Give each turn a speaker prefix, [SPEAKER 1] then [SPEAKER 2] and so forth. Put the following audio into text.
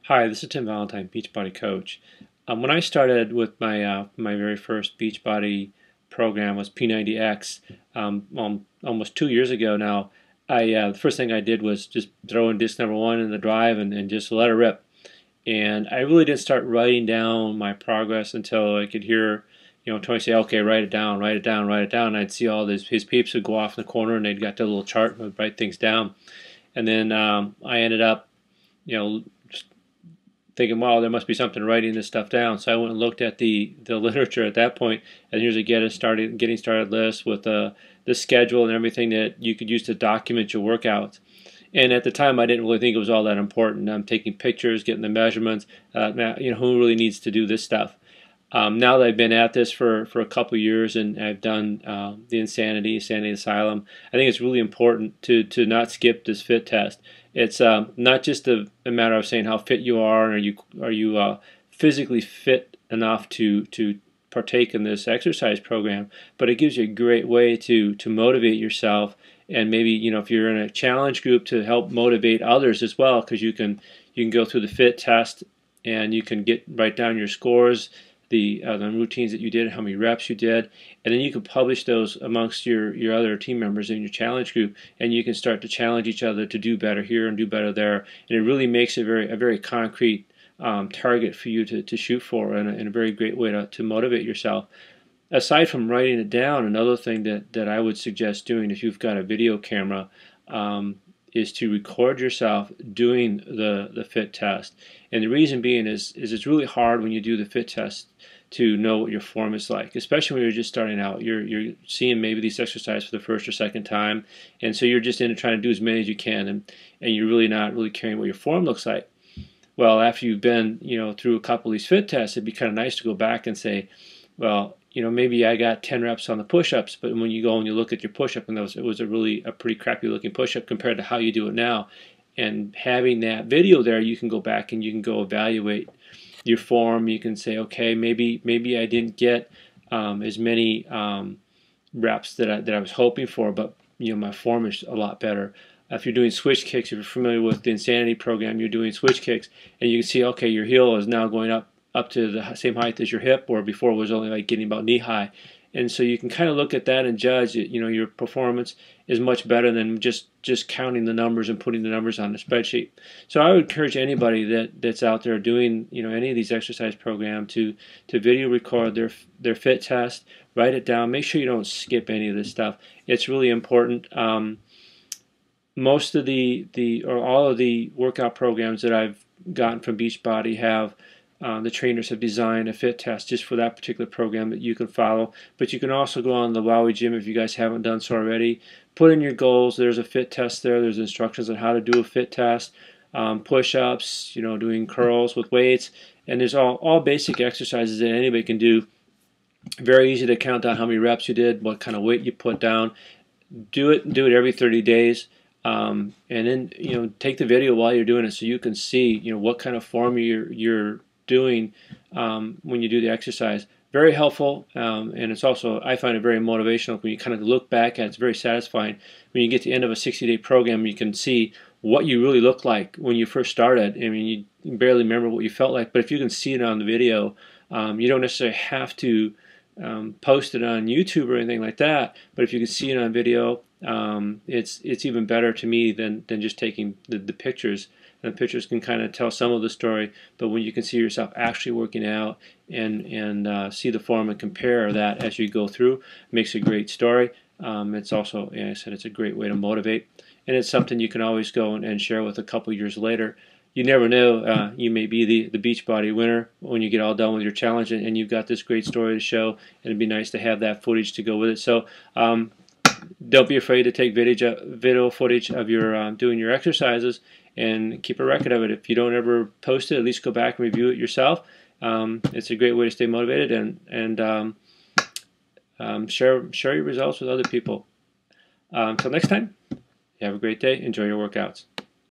[SPEAKER 1] Hi, this is Tim Valentine, Beachbody Coach. When I started with my very first Beachbody program was P90X, almost 2 years ago now. The first thing I did was just throw in disc number one in the drive and just let it rip. And I really didn't start writing down my progress until I could hear, Tony say, "Okay, write it down, write it down, write it down." And I'd see all his peeps would go off in the corner, and they'd got the little chart and would write things down. And then I ended up, just thinking, wow, there must be something writing this stuff down. So I went and looked at the literature at that point, and here's a getting started list with the schedule and everything that you could use to document your workouts. And at the time, I didn't really think it was all that important. I'm taking pictures, getting the measurements. Who really needs to do this stuff? Now that I've been at this for a couple of years and I've done the Insanity Asylum, I think it's really important to not skip this fit test. It's not just a matter of saying how fit you are, and are you physically fit enough to partake in this exercise program, but it gives you a great way to motivate yourself, and maybe if you're in a challenge group, to help motivate others as well, because you can go through the fit test and you can write down your scores, the routines that you did, how many reps you did, and then you can publish those amongst your other team members in your challenge group, and you can start to challenge each other to do better here and do better there, and it really makes a very concrete target for you to shoot for, and a very great way to motivate yourself. Aside from writing it down, another thing that I would suggest doing if you've got a video camera is to record yourself doing the fit test. And the reason being is it's really hard when you do the fit test to know what your form is like, especially when you're just starting out. You're seeing maybe these exercises for the first or second time, and so you're just in it trying to do as many as you can, and you're really not caring what your form looks like. Well, after you've been through a couple of these fit tests, it'd be kind of nice to go back and say, well, maybe I got 10 reps on the push-ups, but when you go and you look at your push-up, and it was a pretty crappy looking push-up compared to how you do it now. And having that video there, you can go back and you can go evaluate your form. You can say, okay, maybe I didn't get as many reps that I was hoping for, but my form is a lot better. If you're doing switch kicks, if you're familiar with the Insanity program, you're doing switch kicks, and you can see, okay, your heel is now going up to the same height as your hip, or before it was only like getting about knee high. And so you can kind of look at that and judge it. Your performance is much better than just counting the numbers and putting the numbers on the spreadsheet. So I would encourage anybody that's out there doing any of these exercise programs to video record their fit test, write it down, make sure you don't skip any of this stuff. It's really important. Most of or all of the workout programs that I've gotten from Beachbody have the trainers have designed a fit test just for that particular program that you can follow. But you can also go on the Wowie Gym if you guys haven't done so already. Put in your goals. There's a fit test there. There's instructions on how to do a fit test, push-ups, doing curls with weights, and there's all basic exercises that anybody can do. Very easy to count down how many reps you did, what kind of weight you put down. Do it every 30 days. And then take the video while you're doing it, so you can see what kind of form you're doing when you do the exercise. Very helpful, and it's also, I find it very motivational when you kind of look back at it. It's very satisfying when you get to the end of a 60-day program. You can see what you really looked like when you first started. I mean, you barely remember what you felt like, but if you can see it on the video, you don't necessarily have to post it on YouTube or anything like that. But if you can see it on video, it's even better to me than just taking the pictures. And the pictures can kind of tell some of the story, but when you can see yourself actually working out and see the form and compare that as you go through, it makes a great story. It's also, like I said, it's a great way to motivate, and it's something you can always go and share with a couple years later. You never know, you may be the Beachbody winner when you get all done with your challenge, and you've got this great story to show, and it'd be nice to have that footage to go with it. So don't be afraid to take video footage of your doing your exercises, and keep a record of it. If you don't ever post it, at least go back and review it yourself. It's a great way to stay motivated and share your results with other people. Until next time, you have a great day. Enjoy your workouts.